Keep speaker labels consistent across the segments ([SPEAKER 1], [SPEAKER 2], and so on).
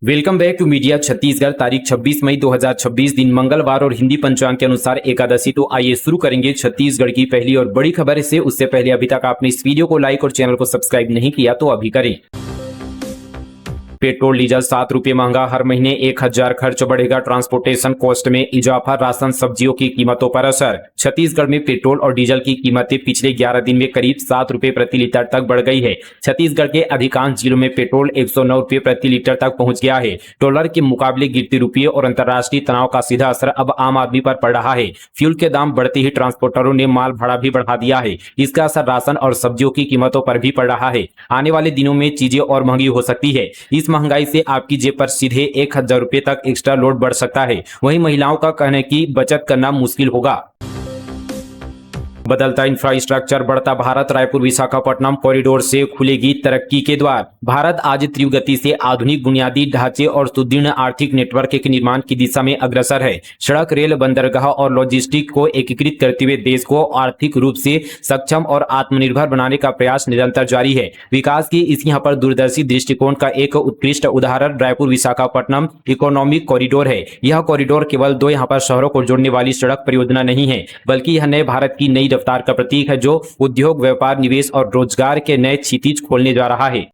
[SPEAKER 1] Welcome back to media Chhattisgarh. तारीख 26 मई 2026 दिन मंगलवार और हिंदी पंचांग के अनुसार एकादशी। तो आइए शुरू करेंगे छत्तीसगढ़ की पहली और बड़ी खबर से। उससे पहले अभी तक आपने इस वीडियो को लाइक और चैनल को सब्सक्राइब नहीं किया तो अभी करें। पेट्रोल डीजल 7 रुपये महंगा, हर महीने 1000 खर्च बढ़ेगा, ट्रांसपोर्टेशन कॉस्ट में इजाफा, राशन सब्जियों की कीमतों पर असर। छत्तीसगढ़ में पेट्रोल और डीजल की कीमतें पिछले 11 दिन में करीब 7 रुपये प्रति लीटर तक बढ़ गई है। छत्तीसगढ़ के अधिकांश जिलों में पेट्रोल 109 रुपये प्रति लीटर तक पहुंच गया है। डॉलर के मुकाबले गिरते रुपये और अंतर्राष्ट्रीय तनाव का सीधा असर अब आम आदमी पर पड़ रहा है। फ्यूल के दाम बढ़ते ही ट्रांसपोर्टरों ने माल भाड़ा भी बढ़ा दिया है। इसका असर राशन और सब्जियों की कीमतों पर भी पड़ रहा है। आने वाले दिनों में चीजें और महंगी हो सकती है। इस महंगाई से आपकी जेब पर सीधे 1000 रुपये तक एक्स्ट्रा लोड बढ़ सकता है। वहीं महिलाओं का कहना है कि बचत करना मुश्किल होगा। बदलता इंफ्रास्ट्रक्चर, बढ़ता भारत, रायपुर विशाखापट्टनम कॉरिडोर से खुलेगी तरक्की के द्वार। भारत आज तीव्र गति से आधुनिक बुनियादी ढांचे और सुदृढ़ आर्थिक नेटवर्क के निर्माण की दिशा में अग्रसर है। सड़क, रेल, बंदरगाह और लॉजिस्टिक को एकीकृत करते हुए देश को आर्थिक रूप से सक्षम और आत्मनिर्भर बनाने का प्रयास निरंतर जारी है। विकास की इस यहाँ पर दूरदर्शी दृष्टिकोण का एक उत्कृष्ट उदाहरण रायपुर विशाखापट्टनम इकोनॉमिक कॉरिडोर है। यह कॉरिडोर केवल दो यहाँ पर शहरों को जोड़ने वाली सड़क परियोजना नहीं है, बल्कि यह नए भारत की नई रफ्तार का प्रतीक है, जो उद्योग, व्यापार, निवेश और रोजगार के नए क्षितिज खोलने जा रहा है।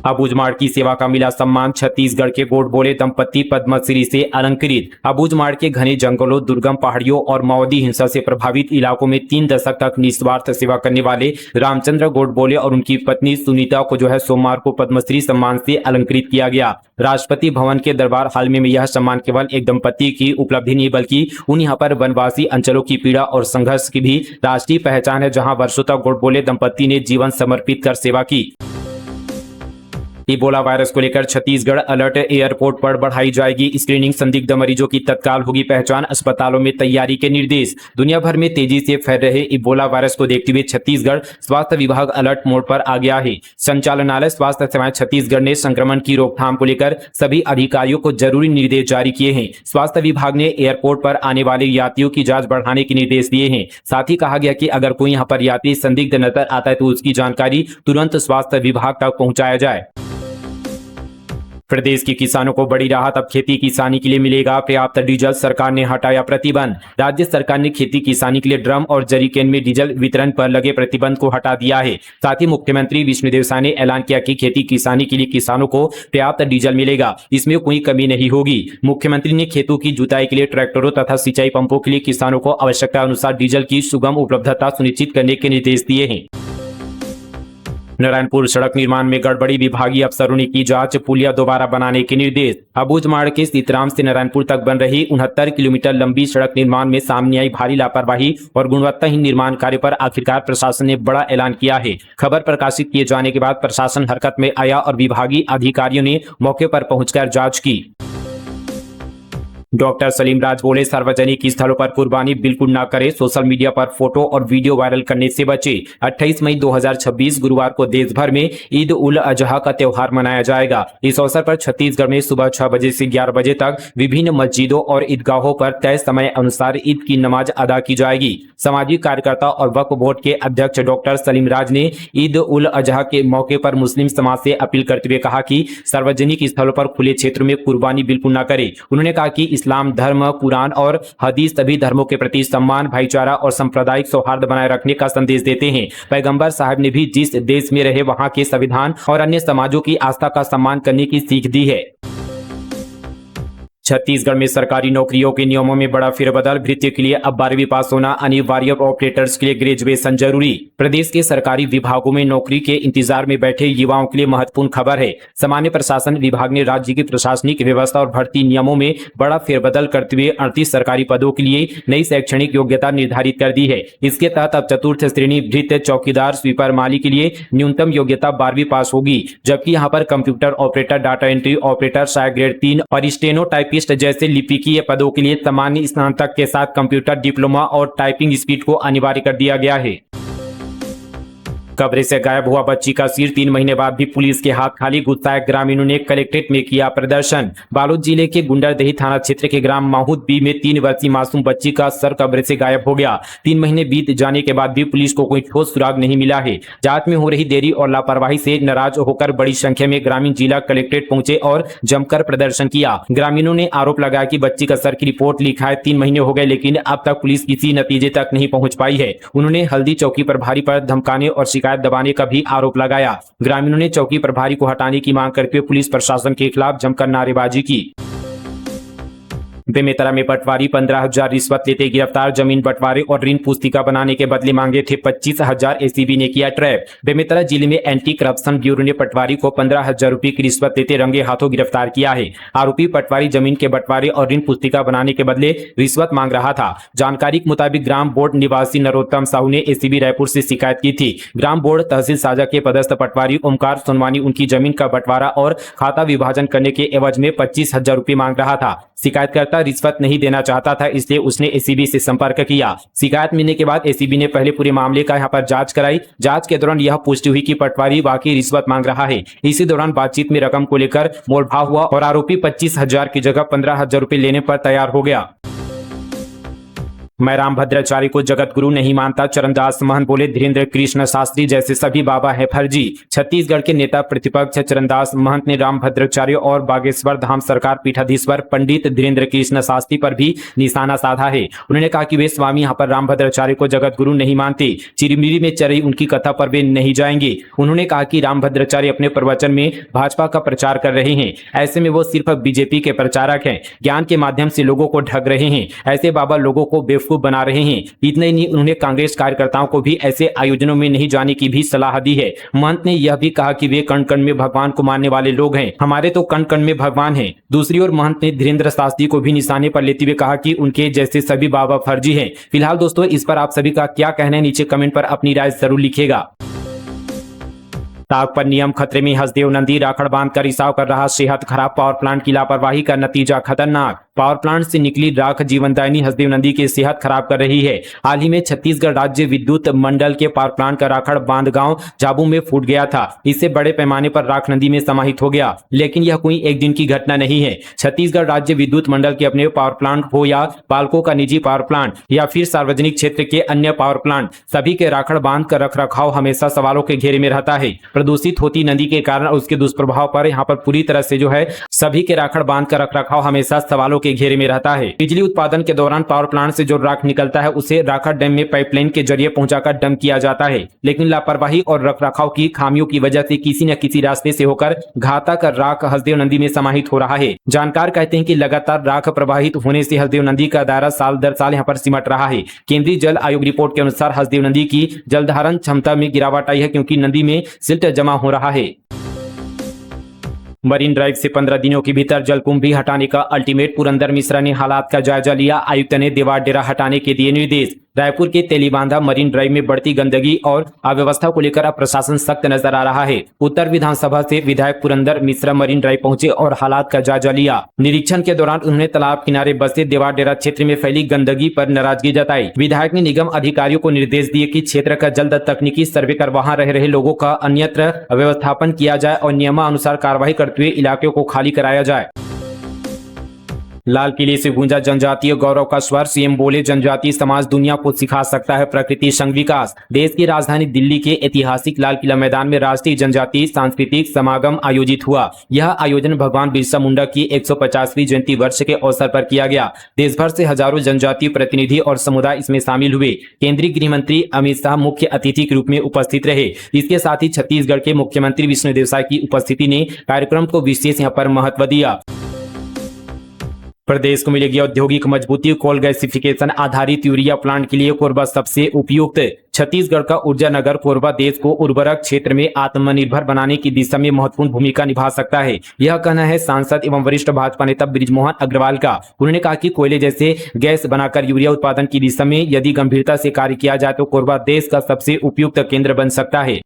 [SPEAKER 1] अबूझमाड़ की सेवा का मिला सम्मान, छत्तीसगढ़ के गोडबोले दंपत्ति पद्मश्री से अलंकृत। अबूझमाड़ के घने जंगलों, दुर्गम पहाड़ियों और माओवादी हिंसा से प्रभावित इलाकों में 3 दशक तक निस्वार्थ सेवा करने वाले रामचंद्र गोडबोले और उनकी पत्नी सुनीता को सोमवार को पद्मश्री सम्मान से अलंकृत किया गया। राष्ट्रपति भवन के दरबार हाल में यह सम्मान केवल एक दंपत्ति की उपलब्धि नहीं, बल्कि उन यहाँ पर वनवासी अंचलों की पीड़ा और संघर्ष की भी राष्ट्रीय पहचान है, जहाँ वर्षों तक गोडबोले दंपत्ति ने जीवन समर्पित कर सेवा की। इबोला वायरस को लेकर छत्तीसगढ़ अलर्ट, एयरपोर्ट पर बढ़ाई जाएगी स्क्रीनिंग, संदिग्ध मरीजों की तत्काल होगी पहचान, अस्पतालों में तैयारी के निर्देश। दुनिया भर में तेजी से फैल रहे इबोला वायरस को देखते हुए छत्तीसगढ़ स्वास्थ्य विभाग अलर्ट मोड पर आ गया है। संचालनालय स्वास्थ्य सेवाएं छत्तीसगढ़ ने संक्रमण की रोकथाम को लेकर सभी अधिकारियों को जरूरी निर्देश जारी किए हैं। स्वास्थ्य विभाग ने एयरपोर्ट पर आने वाले यात्रियों की जांच बढ़ाने के निर्देश दिए हैं। साथ ही कहा गया कि अगर कोई यहाँ पर यात्री संदिग्ध नजर आता है तो उसकी जानकारी तुरंत स्वास्थ्य विभाग तक पहुंचाया जाए। प्रदेश के किसानों को बड़ी राहत, अब खेती किसानी के लिए मिलेगा पर्याप्त डीजल, सरकार ने हटाया प्रतिबंध। राज्य सरकार ने खेती किसानी के लिए ड्रम और जरीकेन में डीजल वितरण पर लगे प्रतिबंध को हटा दिया है। साथ ही मुख्यमंत्री विष्णुदेव साय ने ऐलान किया कि खेती किसानी के लिए किसानों को पर्याप्त डीजल मिलेगा, इसमें कोई कमी नहीं होगी। मुख्यमंत्री ने खेतों की जुताई के लिए ट्रैक्टरों तथा सिंचाई पंपों के लिए किसानों को आवश्यकता अनुसार डीजल की सुगम उपलब्धता सुनिश्चित करने के निर्देश दिए हैं। नारायणपुर सड़क निर्माण में गड़बड़ी, विभागीय अफसरों ने की जांच, पुलिया दोबारा बनाने के निर्देश। अबूझमाड़ के सीतराम से नारायणपुर तक बन रही 69 किलोमीटर लंबी सड़क निर्माण में सामने आई भारी लापरवाही और गुणवत्ताहीन निर्माण कार्य पर आखिरकार प्रशासन ने बड़ा ऐलान किया है। खबर प्रकाशित किए जाने के बाद प्रशासन हरकत में आया और विभागीय अधिकारियों ने मौके पर पहुंचकर जांच की। डॉक्टर सलीम राज बोले, सार्वजनिक स्थलों पर कुर्बानी बिल्कुल ना करें, सोशल मीडिया पर फोटो और वीडियो वायरल करने से बचे। 28 मई 2026 गुरुवार को देश भर में ईद उल अजहा का त्योहार मनाया जाएगा। इस अवसर पर छत्तीसगढ़ में सुबह 6 बजे से 11 बजे तक विभिन्न मस्जिदों और ईदगाहों पर तय समय अनुसार ईद की नमाज अदा की जाएगी। सामाजिक कार्यकर्ता और वक्फ बोर्ड के अध्यक्ष डॉक्टर सलीम राज ने ईद उल अजहा के मौके पर मुस्लिम समाज से अपील करते हुए कहा कि सार्वजनिक स्थलों पर खुले क्षेत्र में कुर्बानी बिल्कुल न करे। उन्होंने कहा कि इस्लाम धर्म, कुरान और हदीस सभी धर्मों के प्रति सम्मान, भाईचारा और सांप्रदायिक सौहार्द बनाए रखने का संदेश देते हैं। पैगंबर साहब ने भी जिस देश में रहे वहां के संविधान और अन्य समाजों की आस्था का सम्मान करने की सीख दी है। छत्तीसगढ़ में सरकारी नौकरियों के नियमों में बड़ा फेरबदल, भृत्य के लिए अब 12वीं पास होना अनिवार्य, ऑपरेटर्स के लिए ग्रेजुएशन जरूरी। प्रदेश के सरकारी विभागों में नौकरी के इंतजार में बैठे युवाओं के लिए महत्वपूर्ण खबर है। सामान्य प्रशासन विभाग ने राज्य की प्रशासनिक व्यवस्था और भर्ती नियमों में बड़ा फेरबदल करते हुए 38 सरकारी पदों के लिए नई शैक्षणिक योग्यता निर्धारित कर दी है। इसके तहत अब चतुर्थ श्रेणी भृत्य, चौकीदार, स्वीपर, माली के लिए न्यूनतम योग्यता 12वीं पास होगी, जबकि यहाँ पर computer operator, data entry operator, सहायक ग्रेड 3 और स्टेनोटाइपिस्ट जैसे लिपिकीय पदों के लिए सामान्य स्नातक के साथ कंप्यूटर डिप्लोमा और टाइपिंग स्पीड को अनिवार्य कर दिया गया है। कब्र से गायब हुआ बच्ची का सिर, 3 महीने बाद भी पुलिस के हाथ खाली। गुस्साए ग्रामीणों ने कलेक्ट्रेट में किया प्रदर्शन। बालोद जिले के गुंडरदेही थाना क्षेत्र के ग्राम माहूद बी में 3 वर्षीय मासूम बच्ची का सर कब्र से गायब हो गया। 3 महीने बीत जाने के बाद भी पुलिस को कोई ठोस सुराग नहीं मिला है। जांच में हो रही देरी और लापरवाही से नाराज होकर बड़ी संख्या में ग्रामीण जिला कलेक्ट्रेट पहुंचे और जमकर प्रदर्शन किया। ग्रामीणों ने आरोप लगाया कि बच्ची का सर की रिपोर्ट लिखाए 3 महीने हो गए, लेकिन अब तक पुलिस किसी नतीजे तक नहीं पहुंच पाई है। उन्होंने हल्दी चौकी प्रभारी पर धमकाने और शिकायत दबाने का भी आरोप लगाया। ग्रामीणों ने चौकी प्रभारी को हटाने की मांग करते हुए पुलिस प्रशासन के खिलाफ जमकर नारेबाजी की। बेमेतरा में पटवारी 15,000 रिश्वत लेते गिरफ्तार। जमीन बंटवारे और ऋण पुस्तिका बनाने के बदले मांगे थे 25,000। एसीबी ने किया ट्रैप। बेमेतरा जिले में एंटी करप्शन ब्यूरो ने पटवारी को 15,000 रुपए की रिश्वत लेते रंगे हाथों गिरफ्तार किया है। आरोपी पटवारी जमीन के बंटवारे और ऋण पुस्तिका बनाने के बदले रिश्वत मांग रहा था। जानकारी के मुताबिक ग्राम बोर्ड निवासी नरोत्तम साहू ने एसीबी रायपुर से शिकायत की थी। ग्राम बोर्ड तहसील साजा के पदस्थ पटवारी ओमकार सोनवानी उनकी जमीन का बंटवारा और खाता विभाजन करने के एवज में 25,000 रुपए मांग रहा था। शिकायतकर्ता रिश्वत नहीं देना चाहता था, इसलिए उसने एसीबी से संपर्क किया। शिकायत मिलने के बाद एसीबी ने पहले पूरे मामले का यहां पर जांच कराई। जांच के दौरान यह पुष्टि हुई कि पटवारी वाकई रिश्वत मांग रहा है। इसी दौरान बातचीत में रकम को लेकर मोलभाव हुआ और आरोपी 25,000 की जगह 15,000 रुपए लेने पर तैयार हो गया। मैं रामभद्राचार्य को जगत गुरु नहीं मानता, चरणदास महंत बोले। धीरेन्द्र कृष्ण शास्त्री जैसे सभी बाबा है फर्जी। छत्तीसगढ़ के नेता प्रतिपक्ष चरणदास महंत ने रामभद्राचार्य और बागेश्वर धाम सरकार पीठाधीश्वर पंडित धीरेन्द्र कृष्ण शास्त्री पर भी निशाना साधा है। उन्होंने कहा कि वे स्वामी यहाँ पर रामभद्राचार्य को जगत गुरु नहीं मानते। चिरमिरी में चल रही उनकी कथा पर वे नहीं जाएंगे। उन्होंने कहा कि रामभद्राचार्य अपने प्रवचन में भाजपा का प्रचार कर रहे हैं। ऐसे में वो सिर्फ बीजेपी के प्रचारक हैं। ज्ञान के माध्यम से लोगों को ठग रहे हैं। ऐसे बाबा लोगों को बेवकूफ बना रहे हैं। इतना ही नहीं, उन्होंने कांग्रेस कार्यकर्ताओं को भी ऐसे आयोजनों में नहीं जाने की भी सलाह दी है। महंत ने यह भी कहा कि वे कण कण में भगवान को मानने वाले लोग हैं। हमारे तो कण कण में भगवान हैं। दूसरी ओर महंत ने धीरेन्द्र शास्त्री को भी निशाने पर लेते हुए कहा कि उनके जैसे सभी बाबा फर्जी हैं। फिलहाल दोस्तों, इस पर आप सभी का क्या कहना है, नीचे कमेंट पर अपनी राय जरूर लिखिएगा। ताक पर नियम खतरे में, हसदेव नंदी राखड़ बांध कर रिसाव कर रहा, सेहत खराब। पावर प्लांट की लापरवाही का नतीजा खतरनाक। पावर प्लांट से निकली राख जीवनदायिनी हसदेव नंदी की सेहत खराब कर रही है। हाल ही में छत्तीसगढ़ राज्य विद्युत मंडल के पावर प्लांट का राखड़ बांध गांव जाबू में फूट गया था। इससे बड़े पैमाने पर राख नदी में समाहित हो गया, लेकिन यह कोई एक दिन की घटना नहीं है। छत्तीसगढ़ राज्य विद्युत मंडल के अपने पावर प्लांट हो या पालकों का निजी पावर प्लांट या फिर सार्वजनिक क्षेत्र के अन्य पावर प्लांट, सभी के राखड़ बांध का रख रखाव हमेशा सवालों के घेरे में रहता है। प्रदूषित होती नदी के कारण उसके दुष्प्रभाव पर यहाँ पर पूरी तरह से जो है सभी के राखड़ बांध का रख रखाव हमेशा सवालों के घेरे में रहता है। बिजली उत्पादन के दौरान पावर प्लांट से जो राख निकलता है उसे राखड़ डैम में पाइपलाइन के जरिए पहुंचाकर डंप किया जाता है, लेकिन लापरवाही और रख रखाव की खामियों की वजह से किसी न किसी रास्ते से होकर घातक राख हसदेव नदी में समाहित हो रहा है। जानकार कहते हैं कि लगातार राख प्रवाहित होने से हसदेव नदी का दायरा साल दर साल यहाँ पर सिमट रहा है। केंद्रीय जल आयोग रिपोर्ट के अनुसार हसदेव नदी की जलधारण क्षमता में गिरावट आई है, क्योंकि नदी में सिल्ट जमा हो रहा है। मरीन ड्राइव से 15 दिनों के भीतर जलकुंभी हटाने का अल्टीमेट। पुरंदर मिश्रा ने हालात का जायजा लिया। आयुक्त ने दीवार डेरा हटाने के दिए निर्देश। रायपुर के तेलीबांधा मरीन ड्राइव में बढ़ती गंदगी और अव्यवस्था को लेकर अब प्रशासन सख्त नजर आ रहा है। उत्तर विधानसभा से विधायक पुरंदर मिश्रा मरीन ड्राइव पहुंचे और हालात का जायजा लिया। निरीक्षण के दौरान उन्होंने तालाब किनारे बसे देवार डेरा क्षेत्र में फैली गंदगी पर नाराजगी जताई। विधायक ने निगम अधिकारियों को निर्देश दिए कि क्षेत्र का जल्द तकनीकी सर्वे कर वहां रह रहे लोगों का अन्यत्र व्यवस्थापन किया जाए और नियमानुसार कार्रवाई करते हुए इलाके को खाली कराया जाए। लाल किले से गूंजा जनजातीय गौरव का स्वर। सीएम बोले, जनजातीय समाज दुनिया को सिखा सकता है प्रकृति संग विकास। देश की राजधानी दिल्ली के ऐतिहासिक लाल किला मैदान में राष्ट्रीय जनजातीय सांस्कृतिक समागम आयोजित हुआ। यह आयोजन भगवान बिरसा मुंडा की 150वीं जयंती वर्ष के अवसर पर किया गया। देश भर से हजारों जनजातीय प्रतिनिधि और समुदाय इसमें शामिल हुए। केंद्रीय गृह मंत्री अमित शाह मुख्य अतिथि के रूप में उपस्थित रहे। इसके साथ ही छत्तीसगढ़ के मुख्यमंत्री विष्णुदेव साय की उपस्थिति ने कार्यक्रम को विशेष यहाँ पर महत्व दिया। प्रदेश को मिलेगी औद्योगिक मजबूती। कोल गैसिफिकेशन आधारित यूरिया प्लांट के लिए कोरबा सबसे उपयुक्त। छत्तीसगढ़ का ऊर्जा नगर कोरबा देश को उर्वरक क्षेत्र में आत्मनिर्भर बनाने की दिशा में महत्वपूर्ण भूमिका निभा सकता है। यह कहना है सांसद एवं वरिष्ठ भाजपा नेता बृजमोहन अग्रवाल का। उन्होंने कहा कि कोयले जैसे गैस बनाकर यूरिया उत्पादन की दिशा में यदि गंभीरता से कार्य किया जाए तो कोरबा देश का सबसे उपयुक्त केंद्र बन सकता है।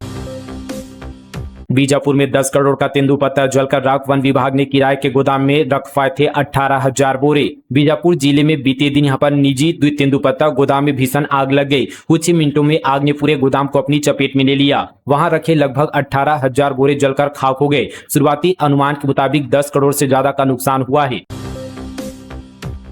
[SPEAKER 1] बीजापुर में 10 करोड़ का तेंदुपत्ता जलकर राख। वन विभाग ने किराए के गोदाम में रखवाए थे 18,000 बोरे। बीजापुर जिले में बीते दिन यहां पर निजी तेंदुपत्ता गोदाम में भीषण आग लग गई। कुछ ही मिनटों में आग ने पूरे गोदाम को अपनी चपेट में ले लिया। वहां रखे लगभग 18,000 बोरे जलकर खाक हो गए। शुरुआती अनुमान के मुताबिक 10 करोड़ से ज्यादा का नुकसान हुआ है।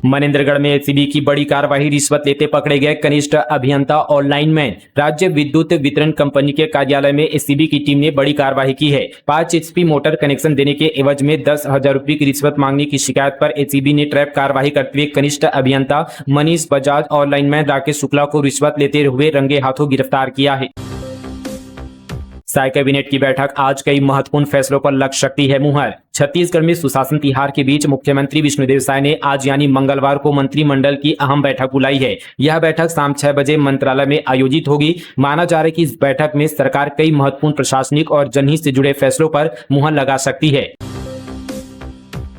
[SPEAKER 1] मनेंद्रगढ़ में एसीबी की बड़ी कार्रवाई। रिश्वत लेते पकड़े गए कनिष्ठ अभियंता और लाइनमैन। राज्य विद्युत वितरण कंपनी के कार्यालय में एसीबी की टीम ने बड़ी कार्रवाई की है। 5 HP मोटर कनेक्शन देने के एवज में 10,000 रुपए की रिश्वत मांगने की शिकायत पर एसीबी ने ट्रैप कार्रवाई करते हुए कनिष्ठ अभियंता मनीष बजाज और लाइनमैन राकेश शुक्ला को रिश्वत लेते हुए रंगे हाथों गिरफ्तार किया है। साय कैबिनेट की बैठक। आज कई महत्वपूर्ण फैसलों पर लग सकती है मुहर। छत्तीसगढ़ में सुशासन तिहार के बीच मुख्यमंत्री विष्णुदेव साय ने आज यानी मंगलवार को मंत्रिमंडल की अहम बैठक बुलाई है। यह बैठक शाम 6 बजे मंत्रालय में आयोजित होगी। माना जा रहा है कि इस बैठक में सरकार कई महत्वपूर्ण प्रशासनिक और जनहित से जुड़े फैसलों पर मुहर लगा सकती है।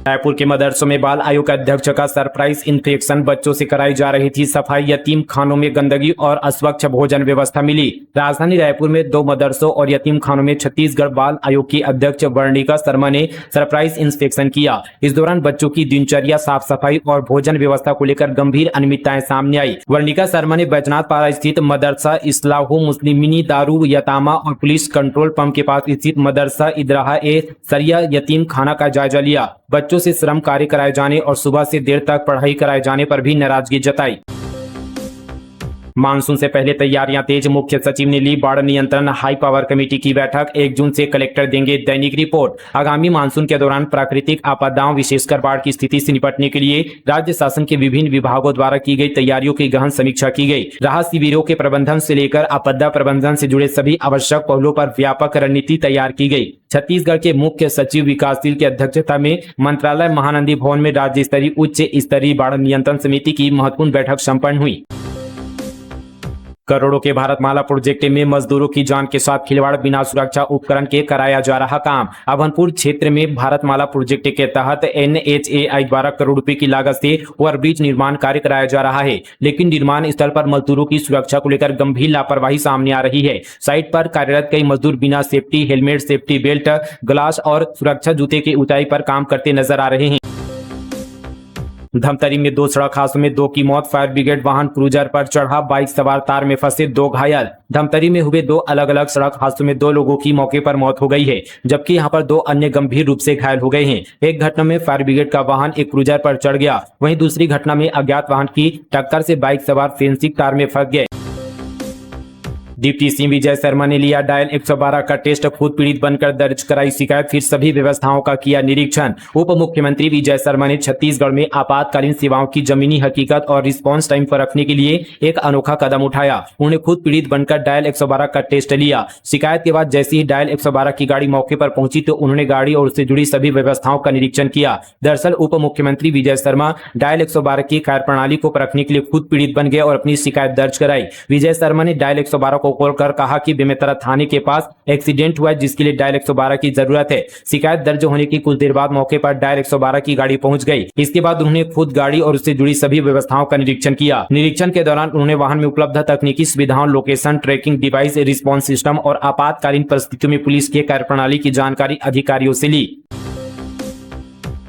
[SPEAKER 1] रायपुर के मदरसों में बाल आयोग अध्यक्ष का सरप्राइज इंस्पेक्शन। बच्चों से कराई जा रही थी सफाई। यतीम खानों में गंदगी और अस्वच्छ भोजन व्यवस्था मिली। राजधानी रायपुर में 2 मदरसों और यतीम खानों में छत्तीसगढ़ बाल आयोग की अध्यक्ष वर्णिका शर्मा ने सरप्राइज इंस्पेक्शन किया। इस दौरान बच्चों की दिनचर्या, साफ सफाई और भोजन व्यवस्था को लेकर गंभीर अनियमितताएं सामने आई। वर्णिका शर्मा ने बैजनाथ पारा स्थित मदरसा इस्लाहु मुस्लिमीनी दारू यतामा और पुलिस कंट्रोल पंप के पास स्थित मदरसा इदराहा ए सरिया यतीम खाना का जायजा लिया। बच्चों से श्रम कार्य कराए जाने और सुबह से देर तक पढ़ाई कराए जाने पर भी नाराजगी जताई। मानसून से पहले तैयारियां तेज। मुख्य सचिव ने ली बाढ़ नियंत्रण हाई पावर कमेटी की बैठक। 1 जून से कलेक्टर देंगे दैनिक रिपोर्ट। आगामी मानसून के दौरान प्राकृतिक आपदाओं विशेषकर बाढ़ की स्थिति से निपटने के लिए राज्य शासन के विभिन्न विभागों द्वारा की गई तैयारियों की गहन समीक्षा की गई। राहत शिविरों के प्रबंधन से लेकर आपदा प्रबंधन से जुड़े सभी आवश्यक पहलुओं पर व्यापक रणनीति तैयार की गई। छत्तीसगढ़ के मुख्य सचिव विकासशील की अध्यक्षता में मंत्रालय महानंदी भवन में राज्य स्तरीय उच्च स्तरीय बाढ़ नियंत्रण समिति की महत्वपूर्ण बैठक संपन्न हुई। करोड़ों के भारतमाला प्रोजेक्ट में मजदूरों की जान के साथ खिलवाड़। बिना सुरक्षा उपकरण के कराया जा रहा काम। अभनपुर क्षेत्र में भारतमाला प्रोजेक्ट के तहत NHAI द्वारा करोड़ रुपए की लागत से ओवरब्रिज निर्माण कार्य कराया जा रहा है, लेकिन निर्माण स्थल पर मजदूरों की सुरक्षा को लेकर गंभीर लापरवाही सामने आ रही है। साइट पर कार्यरत कई मजदूर बिना safety helmet, safety belt, glass और सुरक्षा जूते की ऊंचाई पर काम करते नजर आ रहे हैं। धमतरी में 2 सड़क हादसों में 2 की मौत। फायर ब्रिगेड वाहन क्रूजर पर चढ़ा, बाइक सवार तार में फंसे, 2 घायल। धमतरी में हुए 2 अलग अलग सड़क हादसों में 2 लोगों की मौके पर मौत हो गई है, जबकि यहां पर 2 अन्य गंभीर रूप से घायल हो गए हैं। एक घटना में फायर ब्रिगेड का वाहन एक क्रूजर पर चढ़ गया, वहीं दूसरी घटना में अज्ञात वाहन की टक्कर से बाइक सवार फेंसिंग तार में फंस गए। डिप्टी सीएम विजय शर्मा ने लिया डायल 112 का टेस्ट। खुद पीड़ित बनकर दर्ज कराई शिकायत, फिर सभी व्यवस्थाओं का किया निरीक्षण। उप मुख्यमंत्री विजय शर्मा ने छत्तीसगढ़ में आपातकालीन सेवाओं की जमीनी हकीकत और रिस्पांस टाइम पर रखने के लिए एक अनोखा कदम उठाया। उन्होंने खुद पीड़ित बनकर डायल 112 का टेस्ट लिया। शिकायत के बाद जैसे ही डायल 112 की गाड़ी मौके पर पहुंची तो उन्होंने गाड़ी और उससे जुड़ी सभी व्यवस्थाओं का निरीक्षण किया। दरअसल उप मुख्यमंत्री विजय शर्मा डायल 112 की कार्य प्रणाली को परखने के लिए खुद पीड़ित बन गए और अपनी शिकायत दर्ज कराई। विजय शर्मा ने डायल 112 को खोलकर कहा कि बेमेतरा थाने के पास एक्सीडेंट हुआ है, जिसके लिए डायल 112 की जरूरत है। शिकायत दर्ज होने की कुछ देर बाद मौके पर डायल 112 की गाड़ी पहुंच गई। इसके बाद उन्होंने खुद गाड़ी और उससे जुड़ी सभी व्यवस्थाओं का निरीक्षण किया। निरीक्षण के दौरान उन्होंने वाहन में उपलब्ध तकनीकी सुविधाओं, location tracking device, response system और आपातकालीन परिस्थितियों में पुलिस के कार्यप्रणाली की जानकारी अधिकारियों से ली।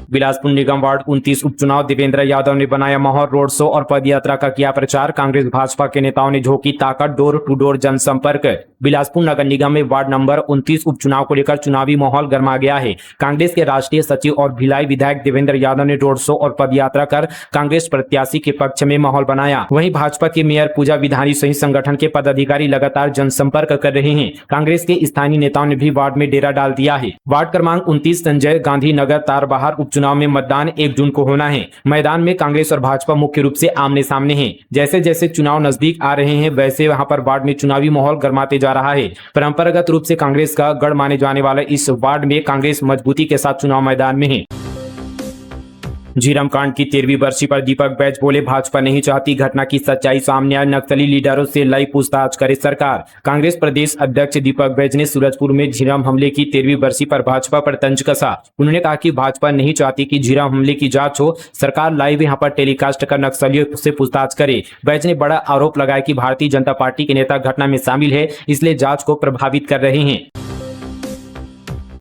[SPEAKER 1] बिलासपुर निगम वार्ड 29 उपचुनाव। देवेंद्र यादव ने बनाया माहौल। रोड शो और पदयात्रा का किया प्रचार। कांग्रेस भाजपा के नेताओं ने झोंकी ताकत। डोर टू डोर जनसंपर्क। बिलासपुर नगर निगम में वार्ड नंबर 29 उपचुनाव को लेकर चुनावी माहौल गर्मा गया है। कांग्रेस के राष्ट्रीय सचिव और भिलाई विधायक देवेंद्र यादव ने रोड शो और पदयात्रा कर कांग्रेस प्रत्याशी के पक्ष में माहौल बनाया। वहीं भाजपा के मेयर पूजा विधानी सहित संगठन के पदाधिकारी लगातार जनसंपर्क कर रहे हैं। कांग्रेस के स्थानीय नेताओं ने भी वार्ड में डेरा डाल दिया है। वार्ड क्रमांक 29 संजय गांधी नगर तारबहार चुनाव में मतदान 1 जून को होना है। मैदान में कांग्रेस और भाजपा मुख्य रूप से आमने सामने हैं। जैसे जैसे चुनाव नजदीक आ रहे हैं वैसे वहां पर वार्ड में चुनावी माहौल गर्माते जा रहा है। परंपरागत रूप से कांग्रेस का गढ़ माने जाने वाला इस वार्ड में कांग्रेस मजबूती के साथ चुनाव मैदान में है। झीरम कांड की 13वीं बरसी पर दीपक बैज बोले, भाजपा नहीं चाहती घटना की सच्चाई सामने आए। नक्सली लीडरों से लाई पूछताछ करे सरकार। कांग्रेस प्रदेश अध्यक्ष दीपक बैज ने सूरजपुर में झीरम हमले की 13वीं बरसी पर भाजपा पर तंज कसा। उन्होंने कहा कि भाजपा नहीं चाहती कि झीरम हमले की जांच हो। सरकार लाइव यहां पर टेलीकास्ट कर नक्सलियों से पूछताछ करे। बैज ने बड़ा आरोप लगाया कि भारतीय जनता पार्टी के नेता घटना में शामिल है, इसलिए जांच को प्रभावित कर रहे हैं।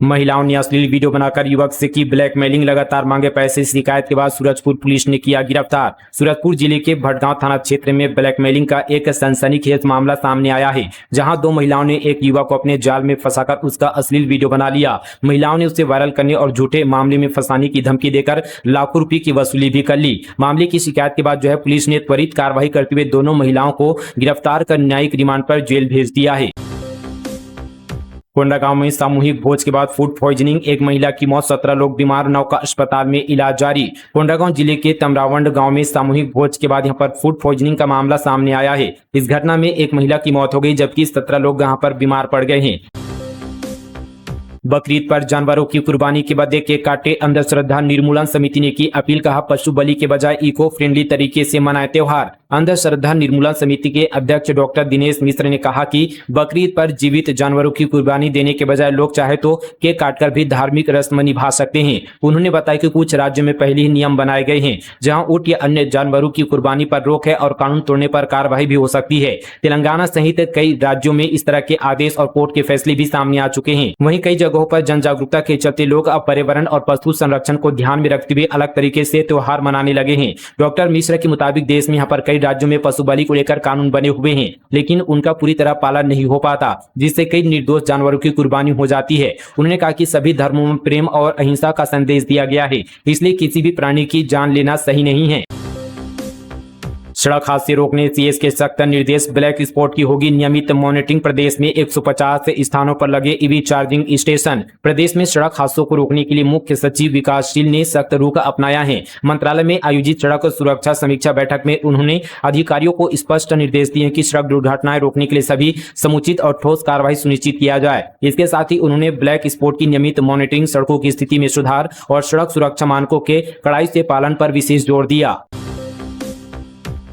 [SPEAKER 1] महिलाओं ने अश्लील वीडियो बनाकर युवक से की ब्लैकमेलिंग, लगातार मांगे पैसे। शिकायत के बाद सूरजपुर पुलिस ने किया गिरफ्तार। सूरजपुर जिले के भटगांव थाना क्षेत्र में ब्लैकमेलिंग का एक सनसनीखेज मामला सामने आया है, जहां दो महिलाओं ने एक युवक को अपने जाल में फंसाकर उसका अश्लील वीडियो बना लिया। महिलाओं ने उसे वायरल करने और झूठे मामले में फंसाने की धमकी देकर लाखों रुपए की वसूली भी कर ली। मामले की शिकायत के बाद पुलिस ने त्वरित कार्रवाई करते हुए दोनों महिलाओं को गिरफ्तार कर न्यायिक रिमांड पर जेल भेज दिया है। कोंडागांव में सामूहिक भोज के बाद फूड पॉइजनिंग, एक महिला की मौत, 17 लोग बीमार, 9 का अस्पताल में इलाज जारी। कोंडागांव जिले के तमरावंड गांव में सामूहिक भोज के बाद यहां पर फूड पॉइजनिंग का मामला सामने आया है। इस घटना में एक महिला की मौत हो गई, जबकि 17 लोग यहां पर बीमार पड़ गए हैं। बकरीद पर जानवरों की कुर्बानी के बदले केक काटे, अंधश्रद्धा निर्मूलन समिति ने की अपील, कहा पशु बलि के बजाय इको फ्रेंडली तरीके से मनाए त्योहार। अंधश्रद्धा निर्मूलन समिति के अध्यक्ष डॉक्टर दिनेश मिश्र ने कहा कि बकरीद पर जीवित जानवरों की कुर्बानी देने के बजाय लोग चाहे तो केक काटकर भी धार्मिक रस्म निभा सकते हैं। उन्होंने बताया कि कुछ राज्यों में पहले ही नियम बनाए गए हैं, जहां ऊंट या अन्य जानवरों की कुर्बानी पर रोक है और कानून तोड़ने पर कार्रवाई भी हो सकती है। तेलंगाना सहित कई राज्यों में इस तरह के आदेश और कोर्ट के फैसले भी सामने आ चुके हैं। वहीं कई जगहों पर जन जागरूकता के चलते लोग अब पर्यावरण और पशु संरक्षण को ध्यान में रखते हुए अलग तरीके से त्योहार मनाने लगे हैं। डॉक्टर मिश्रा के मुताबिक देश में यहाँ पर कई राज्यों में पशु बलि को लेकर कानून बने हुए हैं, लेकिन उनका पूरी तरह पालन नहीं हो पाता, जिससे कई निर्दोष जानवरों की कुर्बानी हो जाती है। उन्होंने कहा कि सभी धर्मों में प्रेम और अहिंसा का संदेश दिया गया है, इसलिए किसी भी प्राणी की जान लेना सही नहीं है। सड़क हादसे रोकने सीएस के सख्त निर्देश, ब्लैक स्पॉट की होगी नियमित मॉनिटरिंग। प्रदेश में 150 स्थानों पर लगे ईवी चार्जिंग स्टेशन। प्रदेश में सड़क हादसों को रोकने के लिए मुख्य सचिव विकासशील ने सख्त रुख अपनाया है। मंत्रालय में आयोजित सड़क सुरक्षा समीक्षा बैठक में उन्होंने अधिकारियों को स्पष्ट निर्देश दिए कि सड़क दुर्घटनाएं रोकने के लिए सभी समुचित और ठोस कार्रवाई सुनिश्चित किया जाए। इसके साथ ही उन्होंने ब्लैक स्पॉट की नियमित मॉनिटरिंग, सड़कों की स्थिति में सुधार और सड़क सुरक्षा मानकों के कड़ाई से पालन पर विशेष जोर दिया।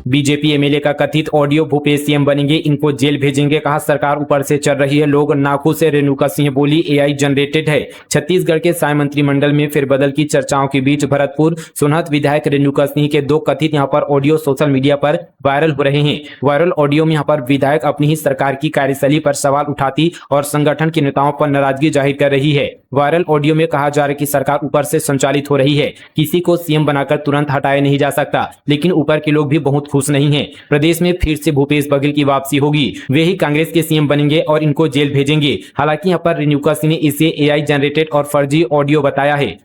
[SPEAKER 1] बीजेपी एमएलए का कथित ऑडियो, भूपेश सीएम बनेंगे, इनको जेल भेजेंगे, कहा सरकार ऊपर से चल रही है, लोग नाखुश से। रेणुका सिंह बोली एआई जनरेटेड है। छत्तीसगढ़ के साय मंत्रिमंडल में फेरबदल की चर्चाओं के बीच भरतपुर सोनहत विधायक रेणुका सिंह के 2 कथित यहां पर ऑडियो सोशल मीडिया पर वायरल हो रहे हैं। वायरल ऑडियो में यहां पर विधायक अपनी ही सरकार की कार्यशैली पर सवाल उठाती और संगठन के नेताओं पर नाराजगी जाहिर कर रही है। वायरल ऑडियो में कहा जा रहा है कि सरकार ऊपर से संचालित हो रही है, किसी को सीएम बनाकर तुरंत हटाया नहीं जा सकता, लेकिन ऊपर के लोग भी बहुत खुश नहीं हैं। प्रदेश में फिर से भूपेश बघेल की वापसी होगी, वे ही कांग्रेस के सीएम बनेंगे और इनको जेल भेजेंगे। हालांकि यहाँ पर रेणुका सिंह ने इसे एआई जनरेटेड और फर्जी ऑडियो बताया है।